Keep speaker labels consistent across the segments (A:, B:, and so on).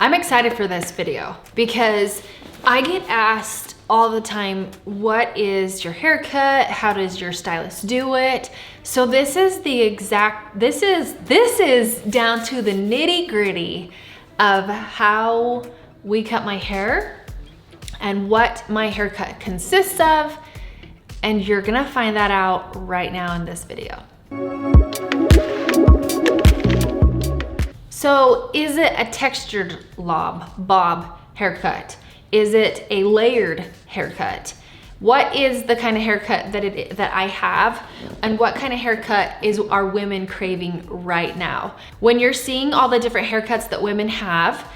A: I'm excited for this video because I get asked all the time, what is your haircut? How does your stylist do it? So this is the exact, this is down to the nitty gritty of how we cut my hair and what my haircut consists of. And you're gonna find that out right now in this video. So is it a textured bob haircut? Is it a layered haircut? What is the kind of haircut that I have, and what kind of haircut are women craving right now? When you're seeing all the different haircuts that women have,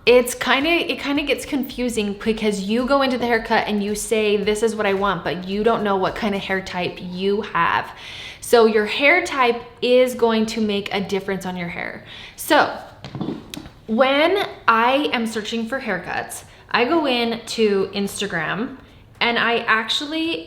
A: it kind of gets confusing because you go into the haircut and you say, this is what I want, but you don't know what kind of hair type you have. So your hair type is going to make a difference on your hair. So when I am searching for haircuts, I go in to Instagram and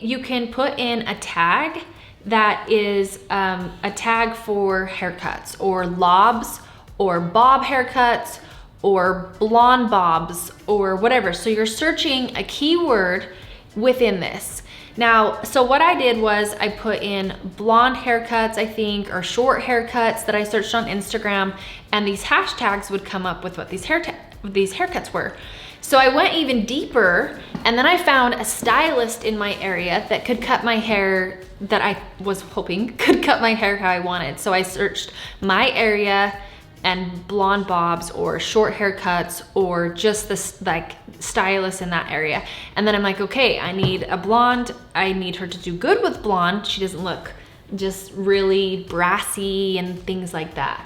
A: you can put in a tag that is a tag for haircuts or lobs or bob haircuts or blonde bobs or whatever. So you're searching a keyword within this. Now, so what I did was I put in blonde haircuts, I think, or short haircuts that I searched on Instagram, and these hashtags would come up with what these haircuts were. So I went even deeper, and then I found a stylist in my area that could cut my hair, that I was hoping could cut my hair how I wanted. So I searched my area and blonde bobs or short haircuts or just this like stylist in that area. And then I'm like, okay, I need a blonde. I need her to do good with blonde. She doesn't look just really brassy and things like that.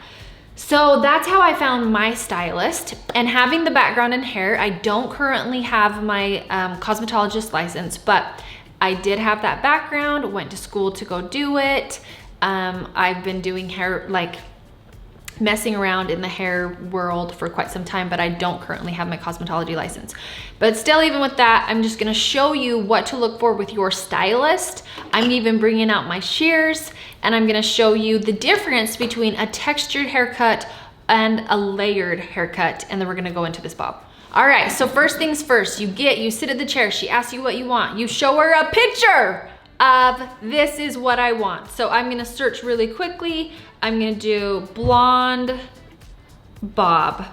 A: So that's how I found my stylist. And having the background in hair, I don't currently have my cosmetologist license, but I did have that background, went to school to go do it. I've been doing hair, like messing around in the hair world for quite some time, but I don't currently have my cosmetology license. But still, even with that, I'm just gonna show you what to look for with your stylist. I'm even bringing out my shears, and I'm gonna show you the difference between a textured haircut and a layered haircut, and then we're gonna go into this bob. All right, so first things first, you sit at the chair, she asks you what you want. You show her a picture of this is what I want. So I'm gonna search really quickly. I'm gonna do blonde bob.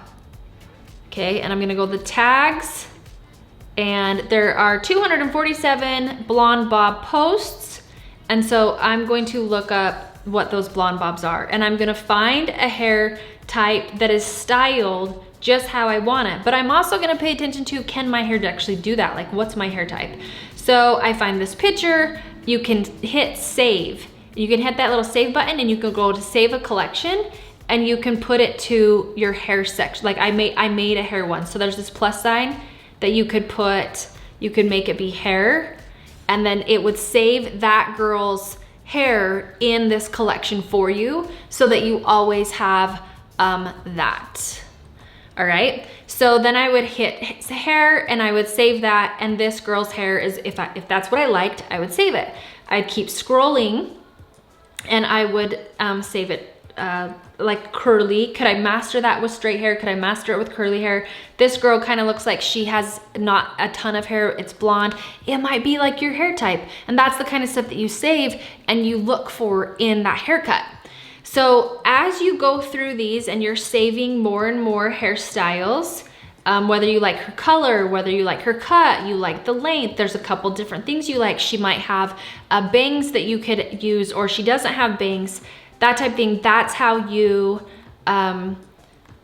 A: Okay, and I'm gonna go to the tags, and there are 247 blonde bob posts. And so I'm going to look up what those blonde bobs are, and I'm gonna find a hair type that is styled just how I want it. But I'm also gonna pay attention to, can my hair actually do that? Like, what's my hair type? So I find this picture, you can hit save. You can hit that little save button and you can go to save a collection, and you can put it to your hair section. Like I made a hair one. So there's this plus sign that you could put, you could make it be hair, and then it would save that girl's hair in this collection for you so that you always have that. All right, so then I would hit hair and I would save that, and this girl's hair is, if that's what I liked, I would save it. I'd keep scrolling and I would save it like curly. Could I master that with straight hair? Could I master it with curly hair? This girl kind of looks like she has not a ton of hair, it's blonde. It might be like your hair type, and that's the kind of stuff that you save and you look for in that haircut. So as you go through these and you're saving more and more hairstyles, whether you like her color, whether you like her cut, you like the length, there's a couple different things you like. She might have bangs that you could use, or she doesn't have bangs, that type of thing. That's how you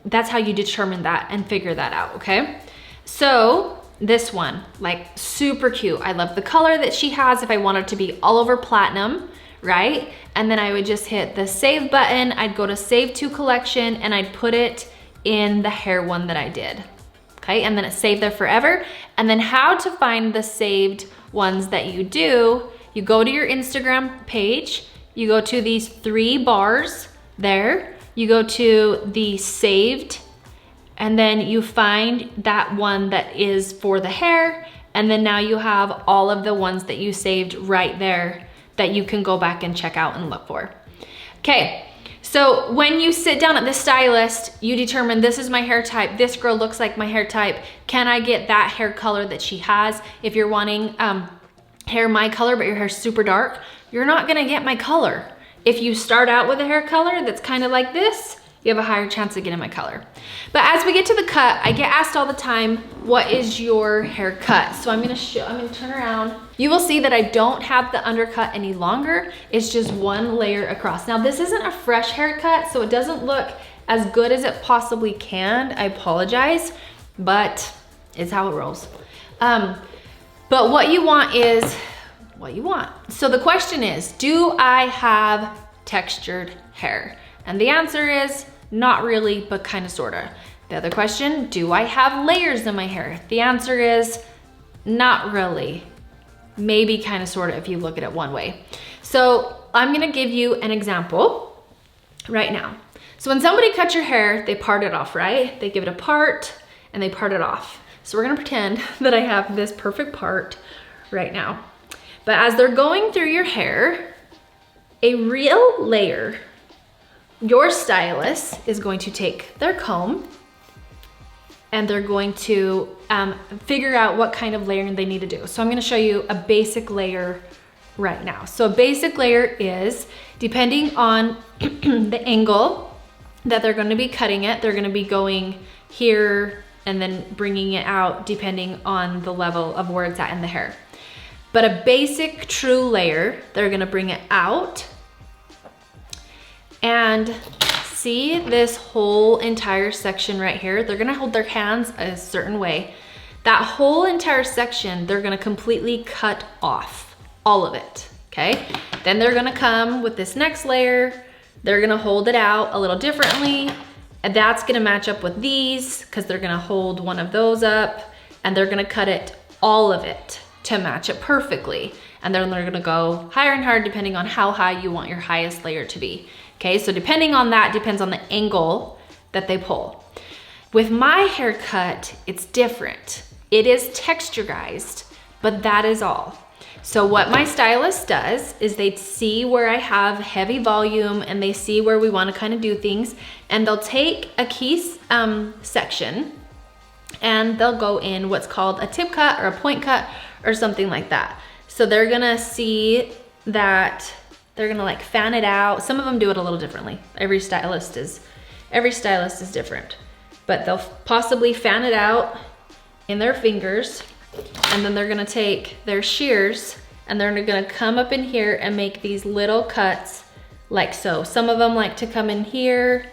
A: determine that and figure that out, okay? So this one, like super cute. I love the color that she has. If I want it to be all over platinum, right? And then I would just hit the save button. I'd go to save to collection and I'd put it in the hair one that I did. Okay, and then it's saved there forever. And then how to find the saved ones that you do, you go to your Instagram page, you go to these 3 bars there, you go to the saved, and then you find that one that is for the hair, and then now you have all of the ones that you saved right there that you can go back and check out and look for. Okay, So when you sit down at the stylist, you determine this is my hair type, this girl looks like my hair type, can I get that hair color that she has? If you're wanting hair my color, but your hair's super dark, you're not gonna get my color. If you start out with a hair color that's kind of like this, you have a higher chance of getting my color. But as we get to the cut, I get asked all the time, what is your hair cut? So I'm gonna turn around. You will see that I don't have the undercut any longer. It's just one layer across. Now this isn't a fresh haircut, so it doesn't look as good as it possibly can. I apologize, but it's how it rolls. But what you want is what you want. So the question is, do I have textured hair? And the answer is not really, but kind of, sorta. The other question, do I have layers in my hair? The answer is not really. Maybe kind of, sorta, if you look at it one way. So I'm gonna give you an example right now. So when somebody cuts your hair, they part it off, right? They give it a part and they part it off. So we're gonna pretend that I have this perfect part right now. But as they're going through your hair, a real layer, your stylist is going to take their comb and they're going to figure out what kind of layering they need to do. So I'm gonna show you a basic layer right now. So a basic layer is, depending on the angle that they're gonna be cutting it, they're gonna be going here and then bringing it out depending on the level of where it's at in the hair. But a basic true layer, they're gonna bring it out and see this whole entire section right here. They're gonna hold their hands a certain way. That whole entire section, they're gonna completely cut off, all of it, okay? Then they're gonna come with this next layer. They're gonna hold it out a little differently. And that's gonna match up with these because they're gonna hold one of those up and they're gonna cut it, all of it, to match it perfectly. And then they're gonna go higher and higher depending on how high you want your highest layer to be. Okay, so depending on that, depends on the angle that they pull. With my haircut, it's different. It is texturized, but that is all. So what my stylist does is they see where I have heavy volume and they see where we wanna kind of do things, and they'll take a key section and they'll go in what's called a tip cut or a point cut or something like that. So they're gonna see that they're gonna like fan it out. Some of them do it a little differently. Every stylist is different, but they'll possibly fan it out in their fingers, and then they're gonna take their shears and they're gonna come up in here and make these little cuts like so. Some of them like to come in here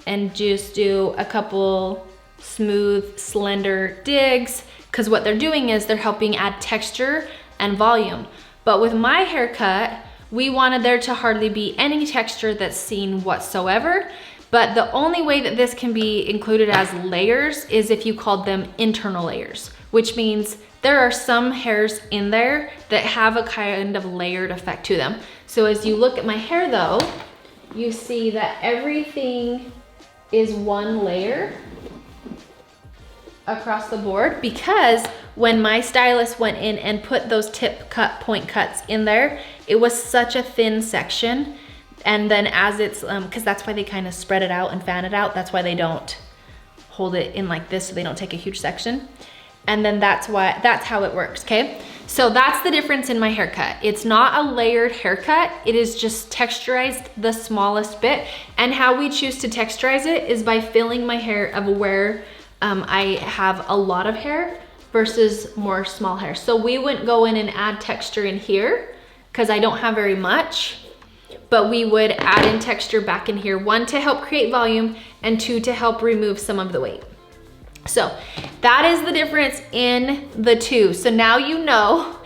A: and just do a couple smooth, slender digs, because what they're doing is they're helping add texture and volume. But with my haircut, we wanted there to hardly be any texture that's seen whatsoever. But the only way that this can be included as layers is if you called them internal layers, which means there are some hairs in there that have a kind of layered effect to them. So as you look at my hair though, you see that everything is one layer across the board, because when my stylist went in and put those tip cut point cuts in there, it was such a thin section. And then as it's, because that's why they kind of spread it out and fan it out. That's why they don't hold it in like this, so they don't take a huge section. And then that's how it works, okay? So that's the difference in my haircut. It's not a layered haircut. It is just texturized the smallest bit. And how we choose to texturize it is by filling my hair of where I have a lot of hair versus more small hair. So we wouldn't go in and add texture in here because I don't have very much, but we would add in texture back in here. One, to help create volume, and two, to help remove some of the weight. So that is the difference in the two. So now you know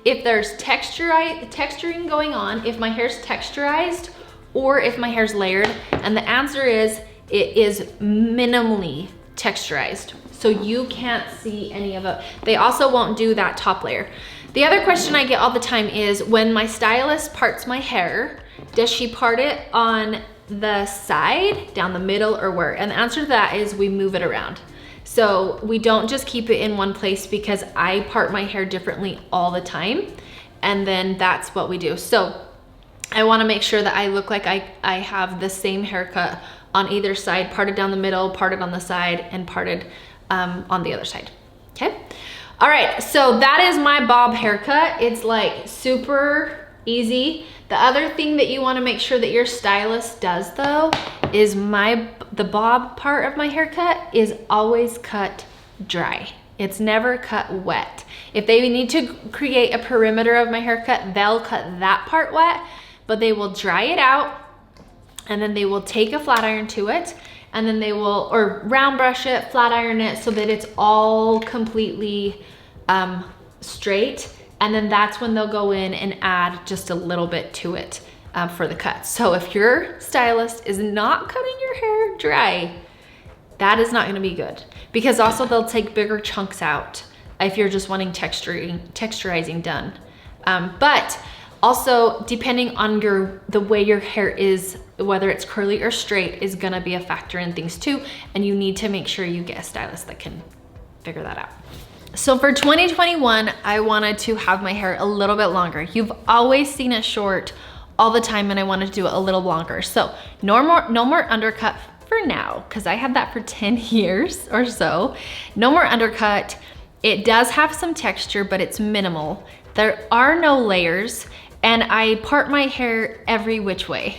A: if there's texturing going on, if my hair's texturized or if my hair's layered. And the answer is, it is minimally texturized. So you can't see any of it. They also won't do that top layer. The other question I get all the time is, when my stylist parts my hair, does she part it on the side, down the middle, or where? And the answer to that is we move it around. So we don't just keep it in one place, because I part my hair differently all the time. And then that's what we do. So I wanna make sure that I look like I have the same haircut on either side, parted down the middle, parted on the side, and parted on the other side, okay? All right, so that is my bob haircut. It's like super easy. The other thing that you wanna make sure that your stylist does though, is the bob part of my haircut is always cut dry. It's never cut wet. If they need to create a perimeter of my haircut, they'll cut that part wet, but they will dry it out, and then they will take a flat iron to it, and then they will, or round brush it, flat iron it so that it's all completely straight. And then that's when they'll go in and add just a little bit to it for the cut. So if your stylist is not cutting your hair dry, that is not gonna be good. Because also they'll take bigger chunks out if you're just wanting texturizing done. But also, depending on the way your hair is, whether it's curly or straight, is gonna be a factor in things too, and you need to make sure you get a stylist that can figure that out. So for 2021, I wanted to have my hair a little bit longer. You've always seen it short all the time, and I wanted to do it a little longer. So no more undercut for now, because I had that for 10 years or so. No more undercut. It does have some texture, but it's minimal. There are no layers. And I part my hair every which way.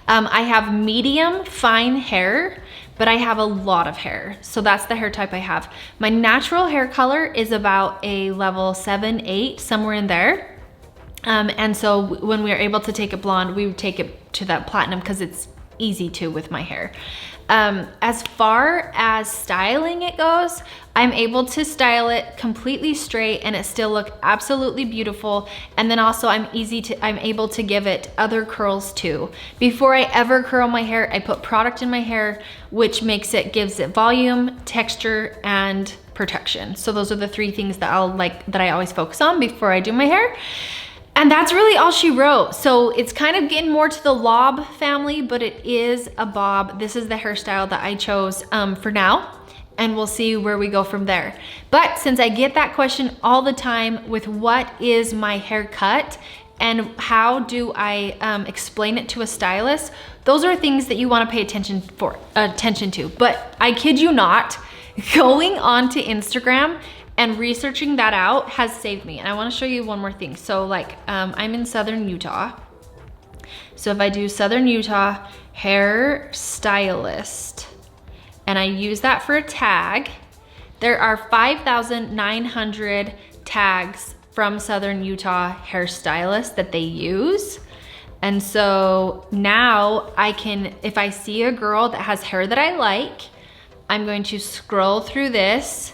A: I have medium fine hair, but I have a lot of hair. So that's the hair type I have. My natural hair color is about a level 7, 8, somewhere in there. And so when we are able to take it blonde, we would take it to that platinum because it's easy to with my hair. As far as styling it goes, I'm able to style it completely straight and it still look absolutely beautiful. And then also I'm able to give it other curls too. Before I ever curl my hair, I put product in my hair, which gives it volume, texture, and protection. So those are the 3 things that I always focus on before I do my hair. And that's really all she wrote. So it's kind of getting more to the lob family, but it is a bob. This is the hairstyle that I chose for now, and we'll see where we go from there. But since I get that question all the time with what is my haircut and how do I explain it to a stylist, those are things that you wanna pay attention to. But I kid you not, going on to Instagram and researching that out has saved me. And I wanna show you one more thing. So I'm in Southern Utah. So if I do Southern Utah hair stylist, and I use that for a tag, there are 5,900 tags from Southern Utah hairstylists that they use. And so now if I see a girl that has hair that I like, I'm going to scroll through this,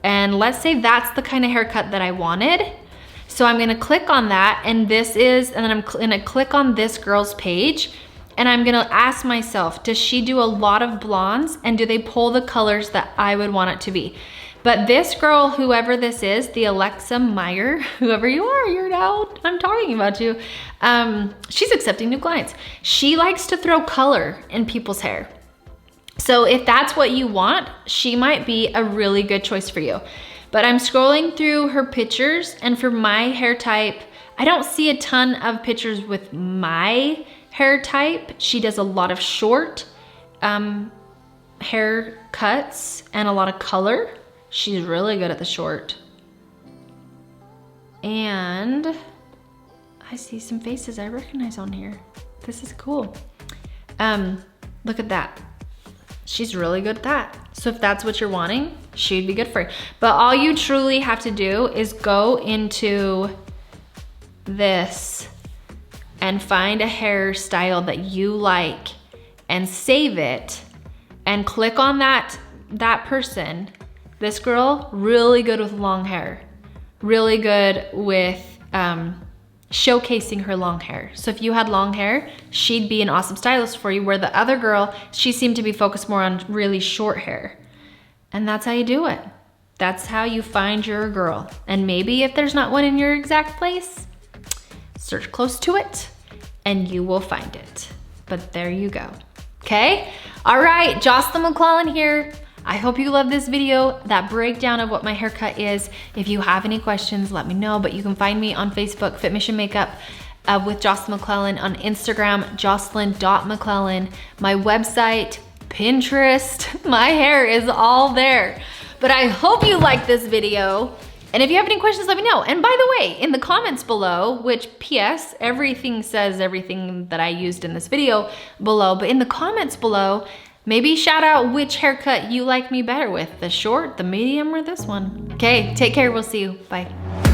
A: and let's say that's the kind of haircut that I wanted. So I'm gonna click on that, and then I'm gonna click on this girl's page, and I'm gonna ask myself, does she do a lot of blondes, and do they pull the colors that I would want it to be? But this girl, whoever this is, the Alexa Meyer, whoever you are, I'm talking about you. She's accepting new clients. She likes to throw color in people's hair. So if that's what you want, she might be a really good choice for you. But I'm scrolling through her pictures, and for my hair type, I don't see a ton of pictures with my hair type. She does a lot of short hair cuts and a lot of color. She's really good at the short. And I see some faces I recognize on here. This is cool. Look at that. She's really good at that. So if that's what you're wanting, she'd be good for you. But all you truly have to do is go into this and find a hairstyle that you like and save it and click on that person. This girl, really good with long hair. Really good with showcasing her long hair. So if you had long hair, she'd be an awesome stylist for you, where the other girl, she seemed to be focused more on really short hair. And that's how you do it. That's how you find your girl. And maybe if there's not one in your exact place, search close to it and you will find it. But there you go. Okay? All right, Jocelyn Mcclellan here. I hope you love this video, that breakdown of what my haircut is. If you have any questions, let me know, but you can find me on Facebook, Fit Mission Makeup, with Jocelyn Mcclellan on Instagram, jocelyn.mcclellan, my website, Pinterest, my hair is all there. But I hope you liked this video. And if you have any questions, let me know. And by the way, in the comments below, which PS, everything says everything that I used in this video below, but in the comments below, maybe shout out which haircut you like me better with, the short, the medium, or this one. Okay, take care, we'll see you, bye.